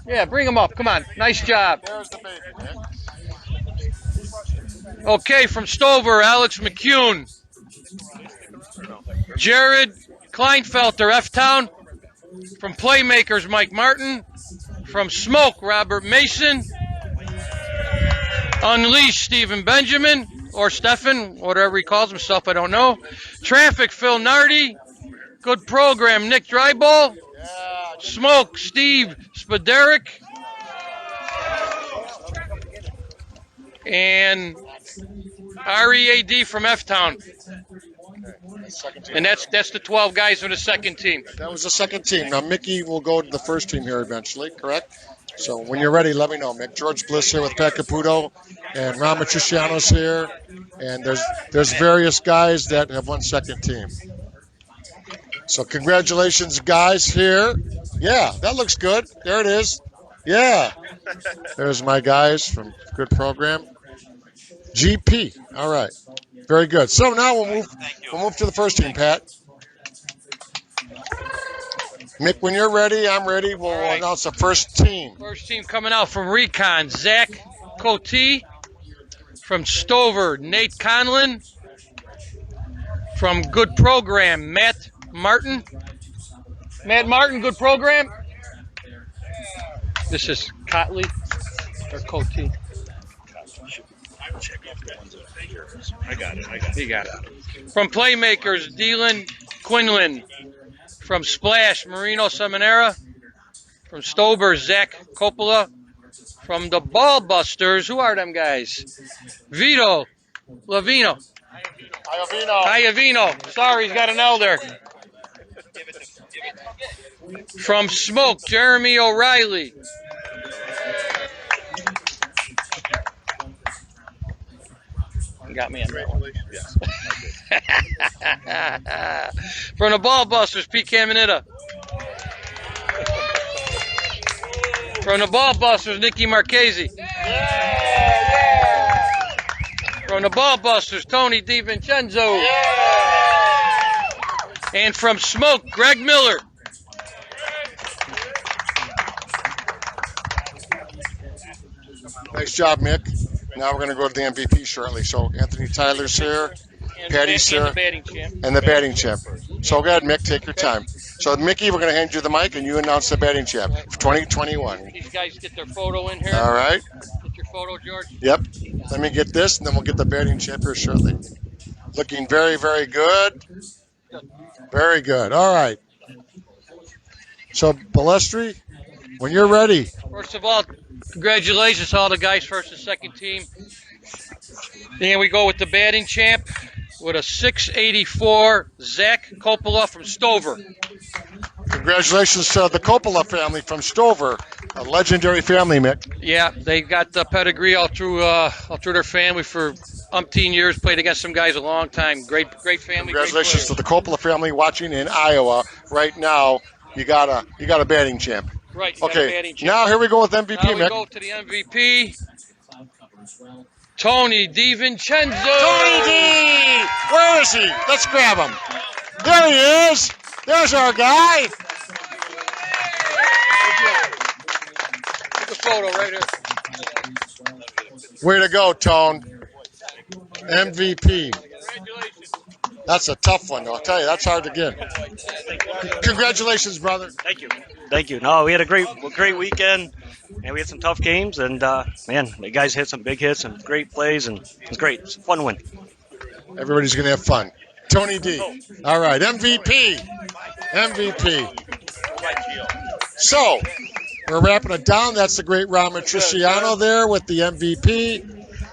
Yeah, bring them up. Come on. Nice job. There's the baby, man. Okay, from Stover, Alex McCune. Jared Kleinfelter, F-Town. From Playmakers, Mike Martin. From Smoke, Robert Mason. Unleash, Stephen Benjamin, or Stephen, whatever he calls himself, I don't know. Traffic, Phil Nardi. Good Program, Nick Dryball. Smoke, Steve Spaderick. And READ from F-Town. And that's the 12 guys from the second team. That was the second team. Now, Mickey will go to the first team here eventually, correct? So when you're ready, let me know, Mick. George Bliss here with Pat Caputo, and Ron Matriciano's here. And there's various guys that have won second team. So congratulations, guys, here. Yeah, that looks good. There it is. Yeah. There's my guys from Good Program. GP. All right. Very good. So now we'll move to the first team, Pat. Mick, when you're ready, I'm ready. We'll announce the first team. First team coming out from Recon, Zach Cote. From Stover, Nate Conlon. From Good Program, Matt Martin. Matt Martin, Good Program. This is Cotley or Cote. I got it. He got it. From Playmakers, Dylan Quinlan. From Splash, Marino Seminara. From Stover, Zach Coppola. From the Ball Busters, who are them guys? Vito Lavino. Iovino. Sorry, he's got an L there. From Smoke, Jeremy O'Reilly. You got me on that one. From the Ball Busters, Pete Caminita. From the Ball Busters, Nicky Marchese. From the Ball Busters, Tony DiVincenzo. And from Smoke, Greg Miller. Nice job, Mick. Now we're going to go to the MVP shortly. So Anthony Tyler's here, Patty's here, and the batting champ. So go ahead, Mick, take your time. So, Mickey, we're going to hand you the mic, and you announce the batting champ for 2021. These guys get their photo in here. All right. Get your photo, George. Yep. Let me get this, and then we'll get the batting champ here shortly. Looking very, very good. Very good. All right. So, Balestri, when you're ready. First of all, congratulations to all the guys, first and second team. Then we go with the batting champ with a 684, Zach Coppola from Stover. Congratulations to the Coppola family from Stover, a legendary family, Mick. Yeah, they got the pedigree all through their family for umpteen years. Played against some guys a long time. Great family. Congratulations to the Coppola family watching in Iowa right now. You got a batting champ. Right. Okay. Now here we go with MVP, now we Mick. go to the MVP. Tony DiVincenzo. Tony D! Where is he? Let's grab him. There he is. There's our guy. Take a photo right here. Way to go, Tone. MVP. That's a tough one, I'll tell you. That's hard to get. Congratulations, brother. Thank you. No, we had a great weekend, and we had some tough games, and man, the guys hit some big hits and great plays, and it was great. It's a fun win. Everybody's going to have fun. Tony D. All right, MVP. So, we're wrapping it down. That's the great Ron Matriciano there with the MVP.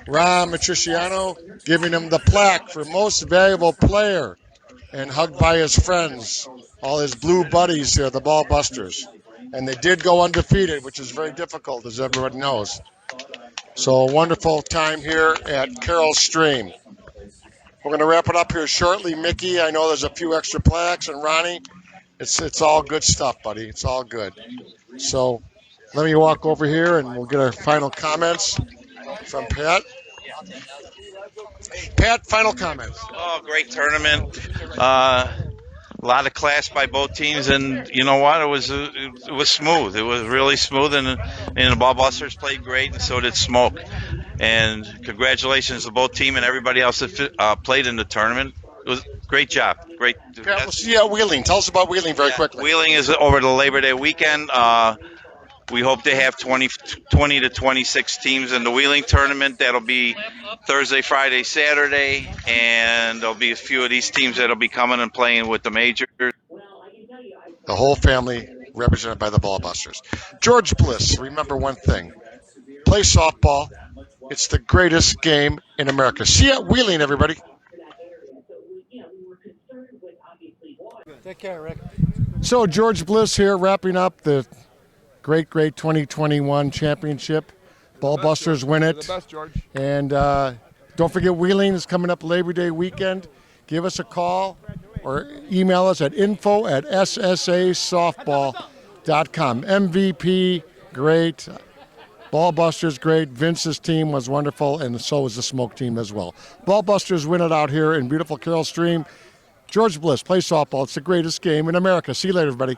Ron Matriciano giving him the plaque for most valuable player and hugged by his friends, all his blue buddies here, the Ball Busters. And they did go undefeated, which is very difficult, as everybody knows. So a wonderful time here at Carroll Stream. We're going to wrap it up here shortly. Mickey, I know there's a few extra plaques, and Ronnie, it's all good stuff, buddy. It's all good. So let me walk over here, and we'll get our final comments from Pat. Pat, final comments. Oh, great tournament. A lot of class by both teams, and you know what? It was smooth. It was really smooth, and the Ball Busters played great, and so did Smoke. And congratulations to both team and everybody else that played in the tournament. It was a great job. Great. Pat, we'll see you at Wheeling. Tell us about Wheeling very quickly. Wheeling is over the Labor Day weekend. We hope to have 20 to 26 teams in the Wheeling tournament. That'll be Thursday, Friday, Saturday, and there'll be a few of these teams that'll be coming and playing with the majors. The whole family represented by the Ball Busters. George Bliss, remember one thing. Play softball. It's the greatest game in America. See you at Wheeling, everybody. Take care, Rick. So George Bliss here wrapping up the great 2021 championship. Ball Busters win it. The best, George. And don't forget Wheeling is coming up Labor Day weekend. Give us a call or email us at info@ssasoftball.com. MVP, great. Ball Busters, great. Vince's team was wonderful, and so was the Smoke team as well. Ball Busters win it out here in beautiful Carroll Stream. George Bliss, play softball. It's the greatest game in America. See you later, everybody.